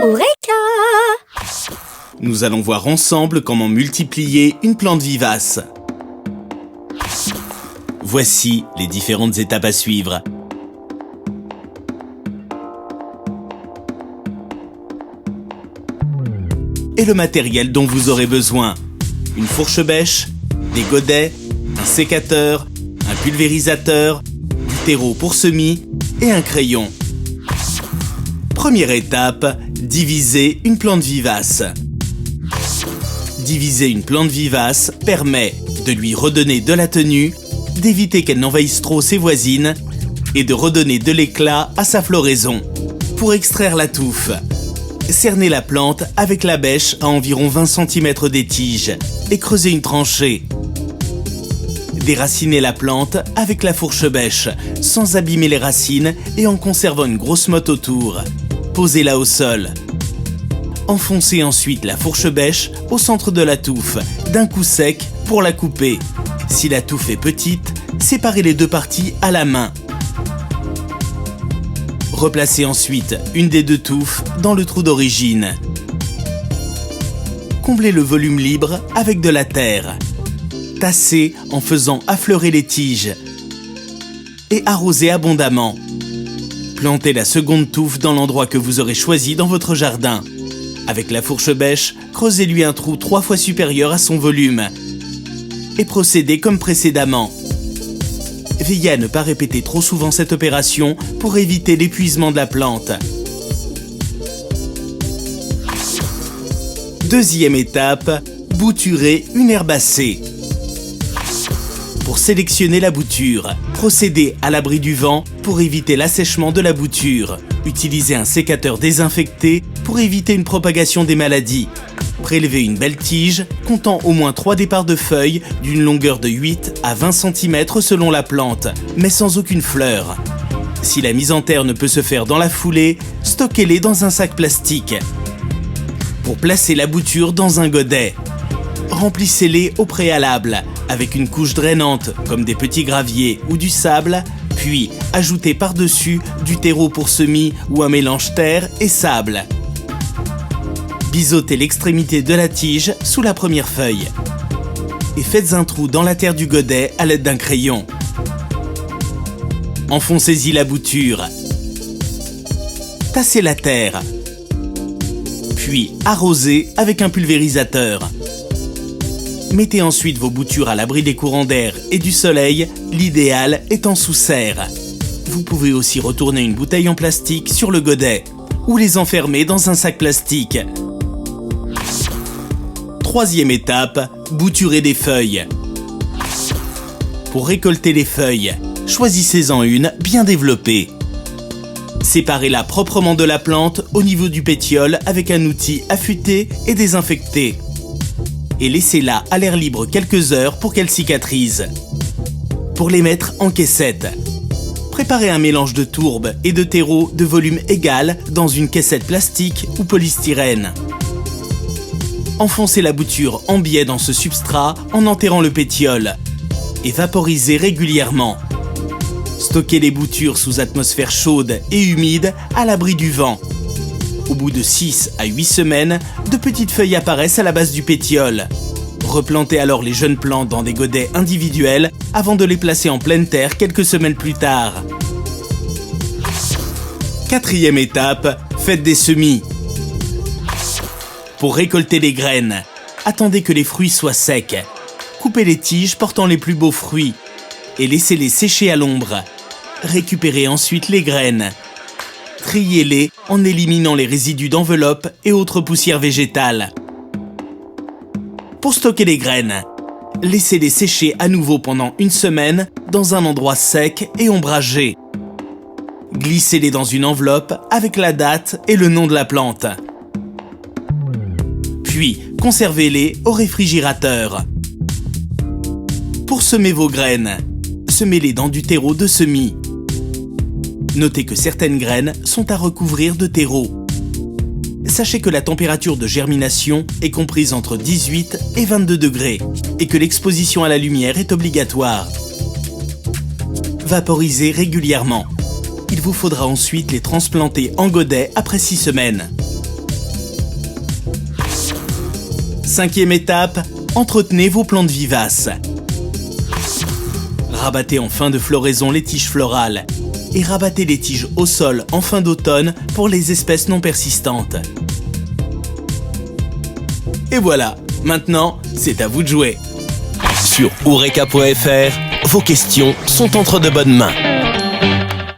Eureka! Nous allons voir ensemble comment multiplier une plante vivace. Voici les différentes étapes à suivre. Et le matériel dont vous aurez besoin. Une fourche-bêche, des godets, un sécateur, un pulvérisateur, du terreau pour semis et un crayon. Première étape, diviser une plante vivace. Diviser une plante vivace permet de lui redonner de la tenue, d'éviter qu'elle n'envahisse trop ses voisines et de redonner de l'éclat à sa floraison. Pour extraire la touffe, cernez la plante avec la bêche à environ 20 cm des tiges et creusez une tranchée. Déracinez la plante avec la fourche-bêche sans abîmer les racines et en conservant une grosse motte autour. Posez-la au sol. Enfoncez ensuite la fourche-bêche au centre de la touffe d'un coup sec pour la couper. Si la touffe est petite, séparez les deux parties à la main. Replacez ensuite une des deux touffes dans le trou d'origine. Comblez le volume libre avec de la terre. Tassez en faisant affleurer les tiges. Et arrosez abondamment. Plantez la seconde touffe dans l'endroit que vous aurez choisi dans votre jardin. Avec la fourche-bêche, creusez-lui un trou 3 fois supérieur à son volume. Et procédez comme précédemment. Veillez à ne pas répéter trop souvent cette opération pour éviter l'épuisement de la plante. Deuxième étape, bouturer une herbacée. Pour sélectionner la bouture, procédez à l'abri du vent pour éviter l'assèchement de la bouture. Utilisez un sécateur désinfecté pour éviter une propagation des maladies. Prélevez une belle tige comptant au moins 3 départs de feuilles d'une longueur de 8 à 20 cm selon la plante, mais sans aucune fleur. Si la mise en terre ne peut se faire dans la foulée, stockez-les dans un sac plastique. Pour placer la bouture dans un godet, remplissez-les au préalable avec une couche drainante comme des petits graviers ou du sable, puis ajoutez par-dessus du terreau pour semis ou un mélange terre et sable. Biseautez l'extrémité de la tige sous la première feuille et faites un trou dans la terre du godet à l'aide d'un crayon. Enfoncez-y la bouture. Tassez la terre. Puis arrosez avec un pulvérisateur. Mettez ensuite vos boutures à l'abri des courants d'air et du soleil, l'idéal étant sous serre. Vous pouvez aussi retourner une bouteille en plastique sur le godet ou les enfermer dans un sac plastique. Troisième étape, bouturer des feuilles. Pour récolter les feuilles, choisissez-en une bien développée. Séparez-la proprement de la plante au niveau du pétiole avec un outil affûté et désinfecté. Et laissez-la à l'air libre quelques heures pour qu'elle cicatrise. Pour les mettre en caissette, préparez un mélange de tourbe et de terreau de volume égal dans une caissette plastique ou polystyrène. Enfoncez la bouture en biais dans ce substrat en enterrant le pétiole et vaporisez régulièrement. Stockez les boutures sous atmosphère chaude et humide à l'abri du vent. Au bout de 6 à 8 semaines, de petites feuilles apparaissent à la base du pétiole. Replantez alors les jeunes plantes dans des godets individuels avant de les placer en pleine terre quelques semaines plus tard. Quatrième étape, faites des semis. Pour récolter les graines, attendez que les fruits soient secs. Coupez les tiges portant les plus beaux fruits et laissez-les sécher à l'ombre. Récupérez ensuite les graines. Triez-les en éliminant les résidus d'enveloppe et autres poussières végétales. Pour stocker les graines, laissez-les sécher à nouveau pendant 1 semaine dans un endroit sec et ombragé. Glissez-les dans une enveloppe avec la date et le nom de la plante. Puis, conservez-les au réfrigérateur. Pour semer vos graines, semez-les dans du terreau de semis. Notez que certaines graines sont à recouvrir de terreau. Sachez que la température de germination est comprise entre 18 et 22 degrés et que l'exposition à la lumière est obligatoire. Vaporisez régulièrement. Il vous faudra ensuite les transplanter en godet après 6 semaines. 5e étape, entretenez vos plantes vivaces. Rabattez en fin de floraison les tiges florales et rabattez les tiges au sol en fin d'automne pour les espèces non persistantes. Et voilà, maintenant, c'est à vous de jouer. Sur Oureka.fr, vos questions sont entre de bonnes mains.